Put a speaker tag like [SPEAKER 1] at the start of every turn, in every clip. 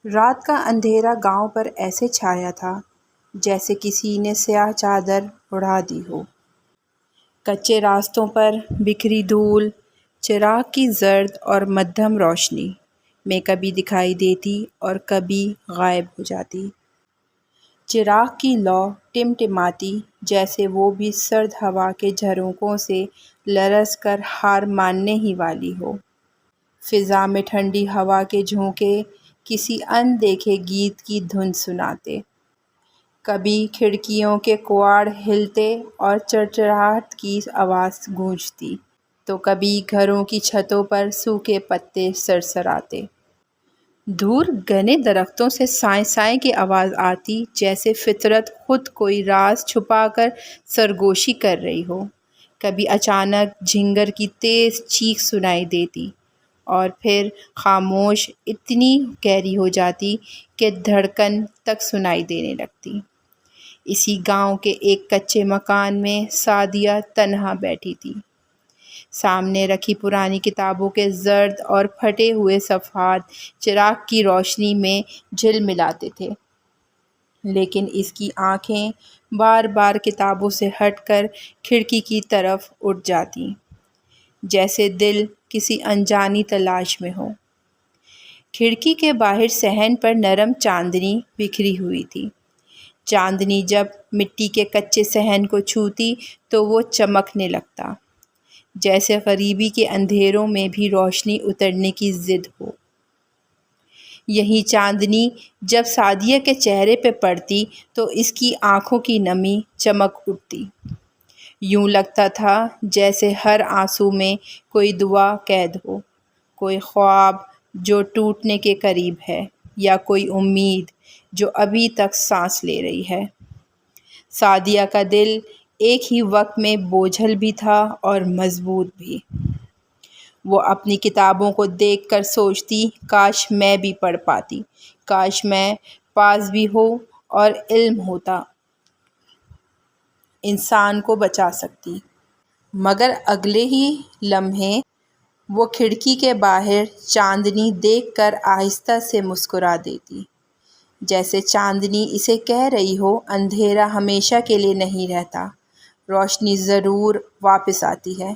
[SPEAKER 1] رات کا اندھیرا گاؤں پر ایسے چھایا تھا جیسے کسی نے سیاہ چادر اڑا دی ہو۔ کچے راستوں پر بکھری دھول، چراغ کی زرد اور مدھم روشنی میں کبھی دکھائی دیتی اور کبھی غائب ہو جاتی۔ چراغ کی لو ٹمٹماتی جیسے وہ بھی سرد ہوا کے جھرونکوں سے لرز کر ہار ماننے ہی والی ہو۔ فضا میں ٹھنڈی ہوا کے جھونکے کسی اندیکھے گیت کی دھن سناتے۔ کبھی کھڑکیوں کے کواڑ ہلتے اور چڑچڑاہٹ کی آواز گونجتی تو کبھی گھروں کی چھتوں پر سوکھے پتے سرسراتے۔ دور گھنے درختوں سے سائیں سائیں کی آواز آتی جیسے فطرت خود کوئی راز چھپا کر سرگوشی کر رہی ہو۔ کبھی اچانک جھینگر کی تیز چیخ سنائی دیتی اور پھر خاموش اتنی گہری ہو جاتی کہ دھڑکن تک سنائی دینے لگتی۔ اسی گاؤں کے ایک کچے مکان میں سعدیہ تنہا بیٹھی تھی۔ سامنے رکھی پرانی کتابوں کے زرد اور پھٹے ہوئے صفحات چراغ کی روشنی میں جھلملاتے تھے، لیکن اس کی آنکھیں بار بار کتابوں سے ہٹ کر کھڑکی کی طرف اٹھ جاتیں، جیسے دل کسی انجانی تلاش میں ہو۔ کھڑکی کے باہر صحن پر نرم چاندنی بکھری ہوئی تھی۔ چاندنی جب مٹی کے کچے صحن کو چھوتی تو وہ چمکنے لگتا، جیسے غریبی کے اندھیروں میں بھی روشنی اترنے کی ضد ہو۔ یہی چاندنی جب سعدیہ کے چہرے پہ پڑتی تو اس کی آنکھوں کی نمی چمک اٹھتی۔ یوں لگتا تھا جیسے ہر آنسو میں کوئی دعا قید ہو، کوئی خواب جو ٹوٹنے کے قریب ہے، یا کوئی امید جو ابھی تک سانس لے رہی ہے۔ سعدیہ کا دل ایک ہی وقت میں بوجھل بھی تھا اور مضبوط بھی۔ وہ اپنی کتابوں کو دیکھ کر سوچتی، کاش میں بھی پڑھ پاتی، کاش میں پاس بھی ہو اور علم ہوتا انسان کو بچا سکتی۔ مگر اگلے ہی لمحے وہ کھڑکی کے باہر چاندنی دیکھ کر آہستہ سے مسکرا دیتی، جیسے چاندنی اسے کہہ رہی ہو اندھیرا ہمیشہ کے لیے نہیں رہتا، روشنی ضرور واپس آتی ہے۔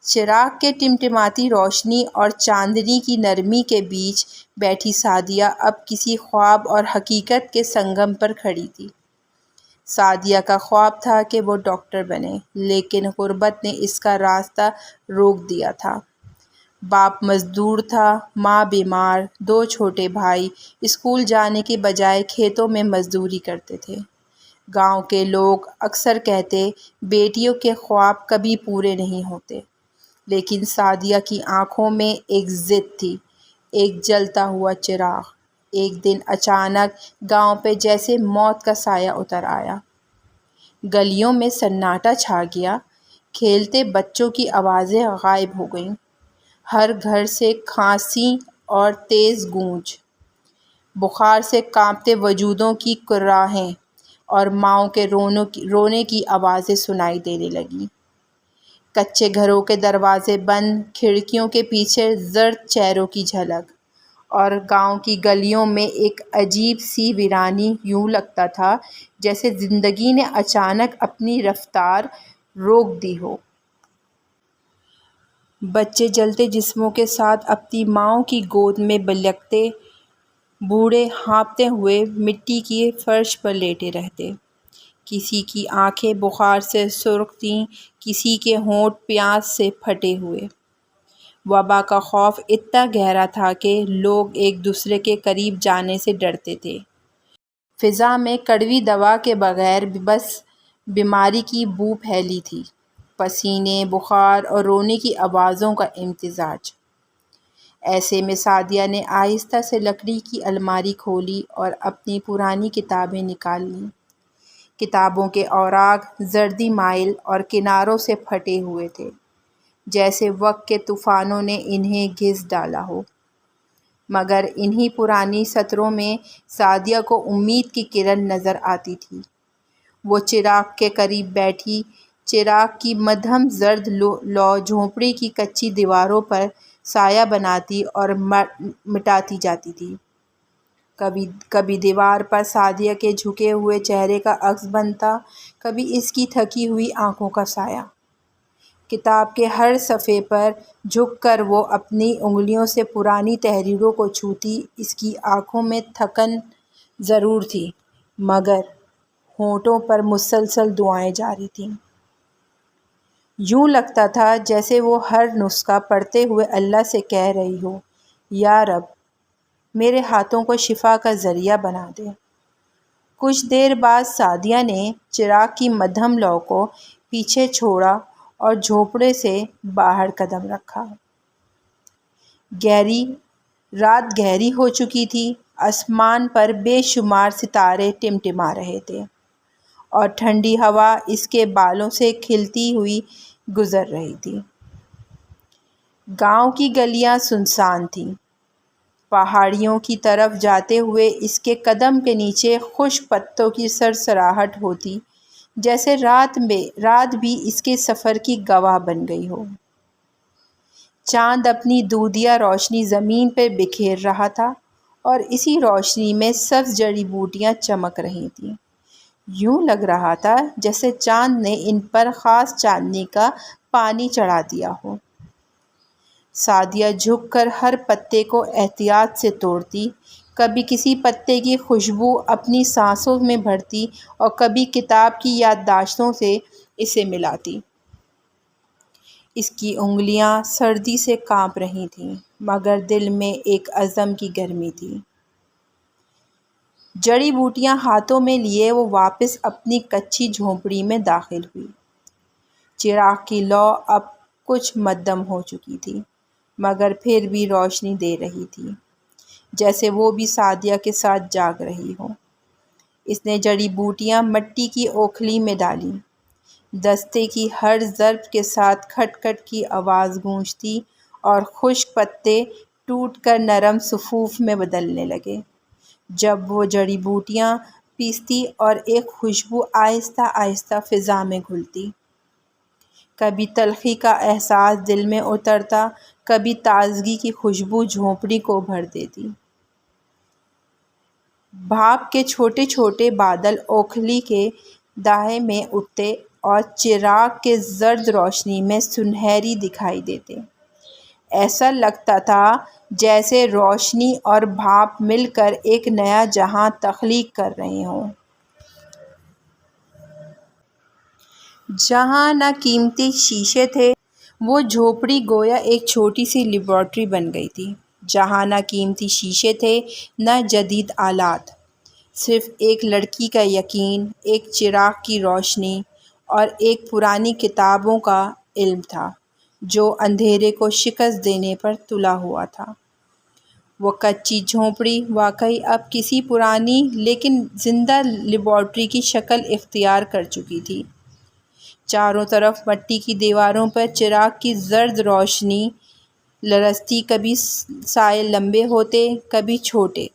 [SPEAKER 1] چراغ کے ٹمٹماتی روشنی اور چاندنی کی نرمی کے بیچ بیٹھی سعدیہ اب کسی خواب اور حقیقت کے سنگم پر کھڑی تھی۔ سعدیہ کا خواب تھا کہ وہ ڈاکٹر بنے، لیکن غربت نے اس کا راستہ روک دیا تھا۔ باپ مزدور تھا، ماں بیمار، دو چھوٹے بھائی اسکول جانے کے بجائے کھیتوں میں مزدوری کرتے تھے۔ گاؤں کے لوگ اکثر کہتے بیٹیوں کے خواب کبھی پورے نہیں ہوتے، لیکن سعدیہ کی آنکھوں میں ایک ضد تھی، ایک جلتا ہوا چراغ۔ ایک دن اچانک گاؤں پہ جیسے موت کا سایہ اتر آیا۔ گلیوں میں سناٹا چھا گیا، کھیلتے بچوں کی آوازیں غائب ہو گئیں، ہر گھر سے کھانسی اور تیز گونج، بخار سے کانپتے وجودوں کی کراہیں اور ماؤں کے رونے کی آوازیں سنائی دینے لگیں۔ کچے گھروں کے دروازے بند، کھڑکیوں کے پیچھے زرد چہروں کی جھلک، اور گاؤں کی گلیوں میں ایک عجیب سی ویرانی۔ یوں لگتا تھا جیسے زندگی نے اچانک اپنی رفتار روک دی ہو۔ بچے جلتے جسموں کے ساتھ اپنی ماؤں کی گود میں بلکتے، بوڑھے ہانپتے ہوئے مٹی کے فرش پر لیٹے رہتے۔ کسی کی آنکھیں بخار سے سرخ تھیں، کسی کے ہونٹ پیاس سے پھٹے ہوئے۔ وبا کا خوف اتنا گہرا تھا کہ لوگ ایک دوسرے کے قریب جانے سے ڈرتے تھے۔ فضا میں کڑوی دوا کے بغیر بس بیماری کی بو پھیلی تھی، پسینے، بخار اور رونے کی آوازوں کا امتزاج۔ ایسے میں سعدیہ نے آہستہ سے لکڑی کی الماری کھولی اور اپنی پرانی کتابیں نکال لیں۔ کتابوں کے اوراق زردی مائل اور کناروں سے پھٹے ہوئے تھے، جیسے وقت کے طوفانوں نے انہیں گھس ڈالا ہو۔ مگر انہی پرانی سطروں میں سعدیہ کو امید کی کرن نظر آتی تھی۔ وہ چراغ کے قریب بیٹھی، چراغ کی مدھم زرد لو جھونپڑی کی کچی دیواروں پر سایہ بناتی اور مٹاتی جاتی تھی۔ کبھی دیوار پر سعدیہ کے جھکے ہوئے چہرے کا عکس بنتا، کبھی اس کی تھکی ہوئی آنکھوں کا سایہ۔ کتاب کے ہر صفحے پر جھک کر وہ اپنی انگلیوں سے پرانی تحریروں کو چھوتی۔ اس کی آنکھوں میں تھکن ضرور تھی، مگر ہونٹوں پر مسلسل دعائیں جاری تھیں۔ یوں لگتا تھا جیسے وہ ہر نسخہ پڑھتے ہوئے اللہ سے کہہ رہی ہو، یا رب، میرے ہاتھوں کو شفا کا ذریعہ بنا دے۔ کچھ دیر بعد سعدیہ نے چراغ کی مدھم لو کو پیچھے چھوڑا اور جھونپڑے سے باہر قدم رکھا۔ رات گہری ہو چکی تھی، آسمان پر بے شمار ستارے ٹمٹما رہے تھے اور ٹھنڈی ہوا اس کے بالوں سے کھلتی ہوئی گزر رہی تھی۔ گاؤں کی گلیاں سنسان تھیں۔ پہاڑیوں کی طرف جاتے ہوئے اس کے قدم کے نیچے خشک پتوں کی سرسراہٹ ہوتی، جیسے رات بھی اس کے سفر کی گواہ بن گئی ہو۔ چاند اپنی دودھیا روشنی زمین پر بکھیر رہا تھا اور اسی روشنی میں سبز جڑی بوٹیاں چمک رہی تھیں۔ یوں لگ رہا تھا جیسے چاند نے ان پر خاص چاندنی کا پانی چڑھا دیا ہو۔ سعدیہ جھک کر ہر پتے کو احتیاط سے توڑتی، کبھی کسی پتے کی خوشبو اپنی سانسوں میں بھرتی اور کبھی کتاب کی یادداشتوں سے اسے ملاتی۔ اس کی انگلیاں سردی سے کانپ رہی تھیں، مگر دل میں ایک عزم کی گرمی تھی۔ جڑی بوٹیاں ہاتھوں میں لیے وہ واپس اپنی کچی جھونپڑی میں داخل ہوئی۔ چراغ کی لو اب کچھ مدھم ہو چکی تھی، مگر پھر بھی روشنی دے رہی تھی، جیسے وہ بھی سعدیہ کے ساتھ جاگ رہی ہو۔ اس نے جڑی بوٹیاں مٹی کی اوکھلی میں ڈالیں۔ دستے کی ہر ضرب کے ساتھ کھٹ کھٹ کی آواز گونجتی اور خشک پتے ٹوٹ کر نرم صفوف میں بدلنے لگے۔ جب وہ جڑی بوٹیاں پیستی اور ایک خوشبو آہستہ آہستہ فضا میں گھلتی، کبھی تلخی کا احساس دل میں اترتا، کبھی تازگی کی خوشبو جھونپڑی کو بھر دیتی۔ بھاپ کے چھوٹے چھوٹے بادل اوکھلی کے دہے میں اٹھتے اور چراغ کے زرد روشنی میں سنہری دکھائی دیتے۔ ایسا لگتا تھا جیسے روشنی اور بھاپ مل کر ایک نیا جہاں تخلیق کر رہے ہوں۔ جہاں نہ قیمتی شیشے تھے، وہ جھونپڑی گویا ایک چھوٹی سی لیبارٹری بن گئی تھی۔ جہاں نہ قیمتی شیشے تھے، نہ جدید آلات، صرف ایک لڑکی کا یقین، ایک چراغ کی روشنی اور ایک پرانی کتابوں کا علم تھا جو اندھیرے کو شکست دینے پر تلا ہوا تھا۔ وہ کچی جھونپڑی واقعی اب کسی پرانی لیکن زندہ لیبارٹری کی شکل اختیار کر چکی تھی۔ چاروں طرف مٹی کی دیواروں پر چراغ کی زرد روشنی لرزتی، کبھی سائے لمبے ہوتے، کبھی چھوٹے،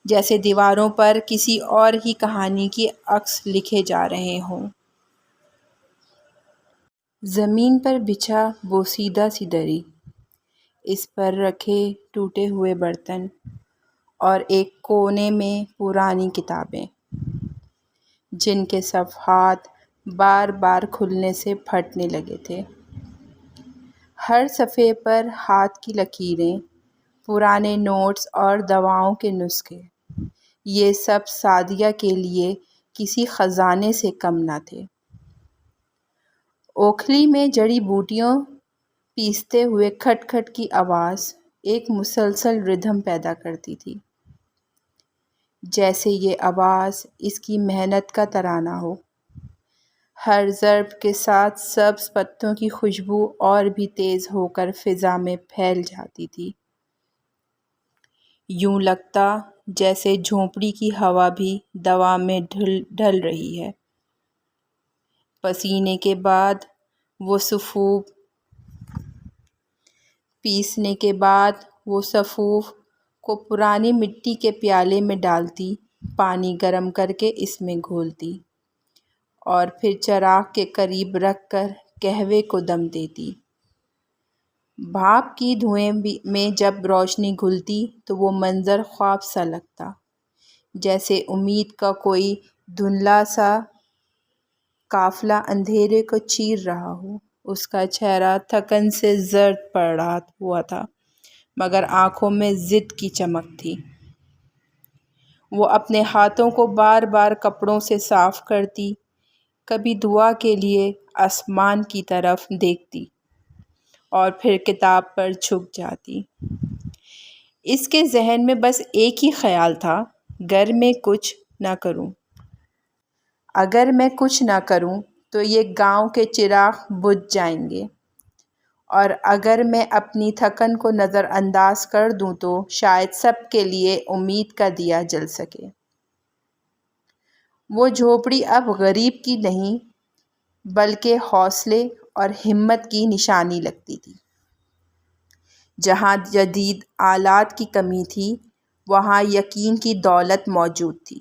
[SPEAKER 1] جیسے دیواروں پر کسی اور ہی کہانی کے عکس لکھے جا رہے ہوں۔ زمین پر بچھا بوسیدہ سی دری، اس پر رکھے ٹوٹے ہوئے برتن اور ایک کونے میں پرانی کتابیں جن کے صفحات بار بار کھلنے سے پھٹنے لگے تھے۔ ہر صفحے پر ہاتھ کی لکیریں، پرانے نوٹس اور دواؤں کے نسخے، یہ سب سعدیہ کے لیے کسی خزانے سے کم نہ تھے۔ اوکھلی میں جڑی بوٹیاں پیستے ہوئے کھٹ کھٹ کی آواز ایک مسلسل ردھم پیدا کرتی تھی، جیسے یہ آواز اس کی محنت کا ترانہ ہو۔ ہر ضرب کے ساتھ سبز پتوں کی خوشبو اور بھی تیز ہو کر فضا میں پھیل جاتی تھی۔ یوں لگتا جیسے جھونپڑی کی ہوا بھی دوا میں ڈھل رہی ہے۔ پیسنے کے بعد وہ صفوف کو پرانی مٹی کے پیالے میں ڈالتی، پانی گرم کر کے اس میں گھولتی اور پھر چراغ کے قریب رکھ کر قہوے کو دم دیتی۔ بھاپ کی دھوئیں میں جب روشنی گھلتی تو وہ منظر خواب سا لگتا۔ جیسے امید کا کوئی دھندلا سا قافلہ اندھیرے کو چیر رہا ہو۔ اس کا چہرہ تھکن سے زرد پڑ رہا ہوا تھا، مگر آنکھوں میں ضد کی چمک تھی۔ وہ اپنے ہاتھوں کو بار بار کپڑوں سے صاف کرتی، کبھی دعا کے لیے آسمان کی طرف دیکھتی اور پھر کتاب پر جھک جاتی۔ اس کے ذہن میں بس ایک ہی خیال تھا، اگر میں کچھ نہ کروں، اگر میں کچھ نہ کروں تو یہ گاؤں کے چراغ بجھ جائیں گے، اور اگر میں اپنی تھکن کو نظر انداز کر دوں تو شاید سب کے لیے امید کا دیا جل سکے۔ وہ جھوپڑی اب غریب کی نہیں بلکہ حوصلے اور ہمت کی نشانی لگتی تھی۔ جہاں جدید آلات کی کمی تھی، وہاں یقین کی دولت موجود تھی۔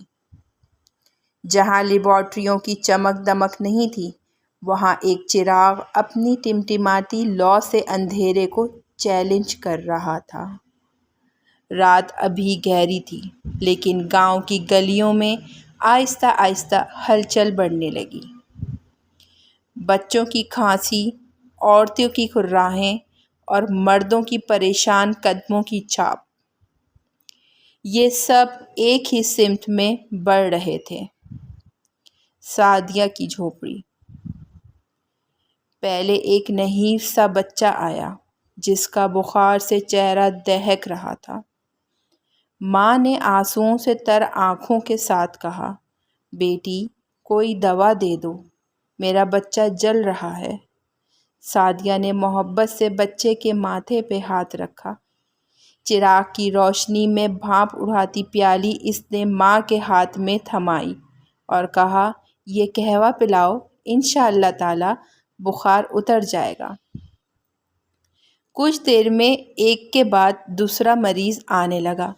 [SPEAKER 1] جہاں لیبارٹریوں کی چمک دمک نہیں تھی، وہاں ایک چراغ اپنی ٹمٹماتی لو سے اندھیرے کو چیلنج کر رہا تھا۔ رات ابھی گہری تھی، لیکن گاؤں کی گلیوں میں آہستہ آہستہ ہلچل بڑھنے لگی۔ بچوں کی کھانسی، عورتوں کی کھرراہیں اور مردوں کی پریشان قدموں کی چھاپ، یہ سب ایک ہی سمت میں بڑھ رہے تھے۔ سعدیہ کی جھوپڑی۔ پہلے ایک نحیف سا بچہ آیا، جس کا بخار سے چہرہ دہک رہا تھا۔ ماں نے آنسوؤں سے تر آنکھوں کے ساتھ کہا، بیٹی کوئی دوا دے دو، میرا بچہ جل رہا ہے۔ سعدیہ نے محبت سے بچے کے ماتھے پہ ہاتھ رکھا۔ چراغ کی روشنی میں بھاپ اڑاتی پیالی اس نے ماں کے ہاتھ میں تھمائی اور کہا، یہ قہوہ پلاؤ، انشاءاللہ تعالی بخار اتر جائے گا۔ کچھ دیر میں ایک کے بعد دوسرا مریض آنے لگا۔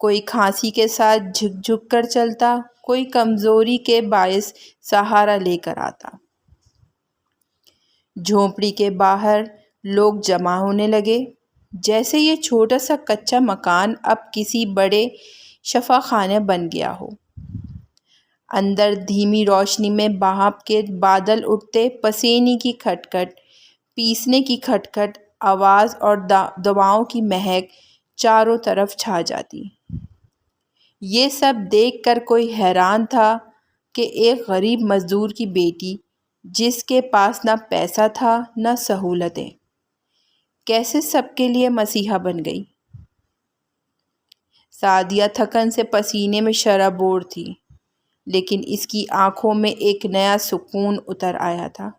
[SPEAKER 1] کوئی کھانسی کے ساتھ جھک جھک کر چلتا، کوئی کمزوری کے باعث سہارا لے کر آتا۔ جھونپڑی کے باہر لوگ جمع ہونے لگے، جیسے یہ چھوٹا سا کچا مکان اب کسی بڑے شفا خانے بن گیا ہو۔ اندر دھیمی روشنی میں بھاپ کے بادل اٹھتے، پسینے کی کھٹکھٹ، پیسنے کی کھٹکھٹ آواز اور دواؤں کی مہک چاروں طرف چھا جاتی۔ یہ سب دیکھ کر کوئی حیران تھا کہ ایک غریب مزدور کی بیٹی، جس کے پاس نہ پیسہ تھا نہ سہولتیں، کیسے سب کے لیے مسیحا بن گئی۔ سعدیہ تھکن سے پسینے میں شرابور تھی، لیکن اس کی آنکھوں میں ایک نیا سکون اتر آیا تھا۔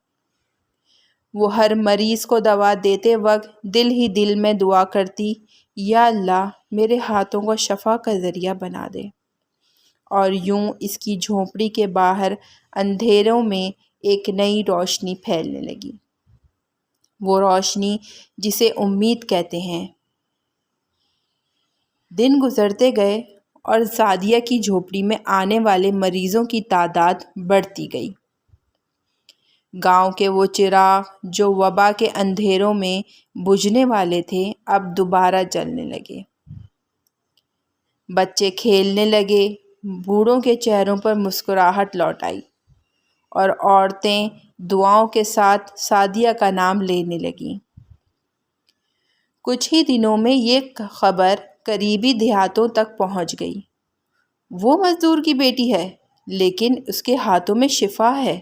[SPEAKER 1] وہ ہر مریض کو دوا دیتے وقت دل ہی دل میں دعا کرتی، یا اللہ میرے ہاتھوں کو شفا کا ذریعہ بنا دے۔ اور یوں اس کی جھونپڑی کے باہر اندھیروں میں ایک نئی روشنی پھیلنے لگی، وہ روشنی جسے امید کہتے ہیں۔ دن گزرتے گئے اور سعدیہ کی جھونپڑی میں آنے والے مریضوں کی تعداد بڑھتی گئی۔ گاؤں کے وہ چراغ جو وبا کے اندھیروں میں بجھنے والے تھے، اب دوبارہ جلنے لگے۔ بچے کھیلنے لگے، بوڑھوں کے چہروں پر مسکراہٹ لوٹ آئی، اور عورتیں دعاؤں کے ساتھ سعدیہ کا نام لینے لگیں۔ کچھ ہی دنوں میں یہ خبر قریبی دیہاتوں تک پہنچ گئی، وہ مزدور کی بیٹی ہے، لیکن اس کے ہاتھوں میں شفا ہے۔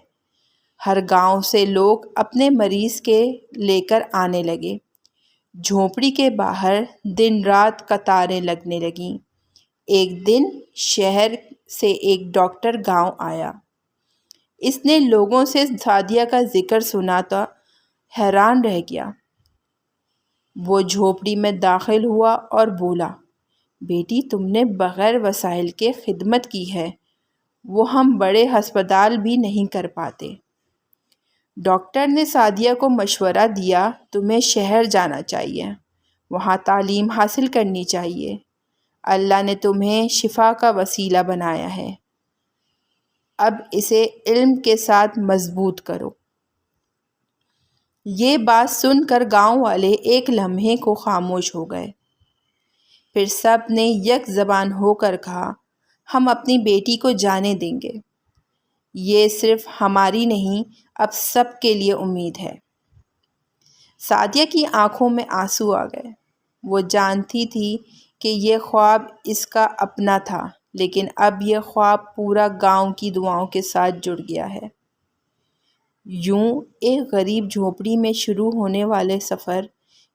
[SPEAKER 1] ہر گاؤں سے لوگ اپنے مریض کے لے کر آنے لگے۔ جھونپڑی کے باہر دن رات قطاریں لگنے لگیں۔ ایک دن شہر سے ایک ڈاکٹر گاؤں آیا۔ اس نے لوگوں سے سعدیہ کا ذکر سنا تو حیران رہ گیا۔ وہ جھونپڑی میں داخل ہوا اور بولا، بیٹی تم نے بغیر وسائل کے خدمت کی ہے، وہ ہم بڑے ہسپتال بھی نہیں کر پاتے۔ ڈاکٹر نے سعدیہ کو مشورہ دیا، تمہیں شہر جانا چاہیے، وہاں تعلیم حاصل کرنی چاہیے، اللہ نے تمہیں شفا کا وسیلہ بنایا ہے، اب اسے علم کے ساتھ مضبوط کرو۔ یہ بات سن کر گاؤں والے ایک لمحے کو خاموش ہو گئے، پھر سب نے یک زبان ہو کر کہا، ہم اپنی بیٹی کو جانے دیں گے۔ یہ صرف ہماری نہیں، اب سب کے لیے امید ہے۔ سعدیہ کی آنکھوں میں آنسو آ گئے۔ وہ جانتی تھی کہ یہ خواب اس کا اپنا تھا، لیکن اب یہ خواب پورا گاؤں کی دعاؤں کے ساتھ جڑ گیا ہے۔ یوں ایک غریب جھونپڑی میں شروع ہونے والے سفر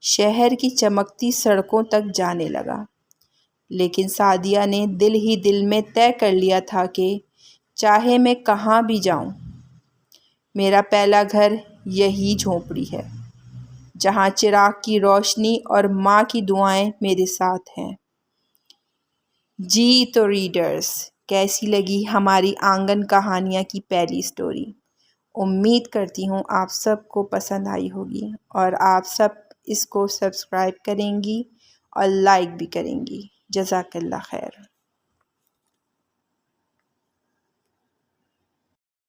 [SPEAKER 1] شہر کی چمکتی سڑکوں تک جانے لگا، لیکن سعدیہ نے دل ہی دل میں طے کر لیا تھا کہ چاہے میں کہاں بھی جاؤں، میرا پہلا گھر یہی جھونپڑی ہے، جہاں چراغ کی روشنی اور ماں کی دعائیں میرے ساتھ ہیں۔ جی تو ریڈرز، کیسی لگی ہماری آنگن کہانیاں کی پہلی سٹوری؟ امید کرتی ہوں آپ سب کو پسند آئی ہوگی اور آپ سب اس کو سبسکرائب کریں گی اور لائک بھی کریں گی۔ جزاک اللہ خیر۔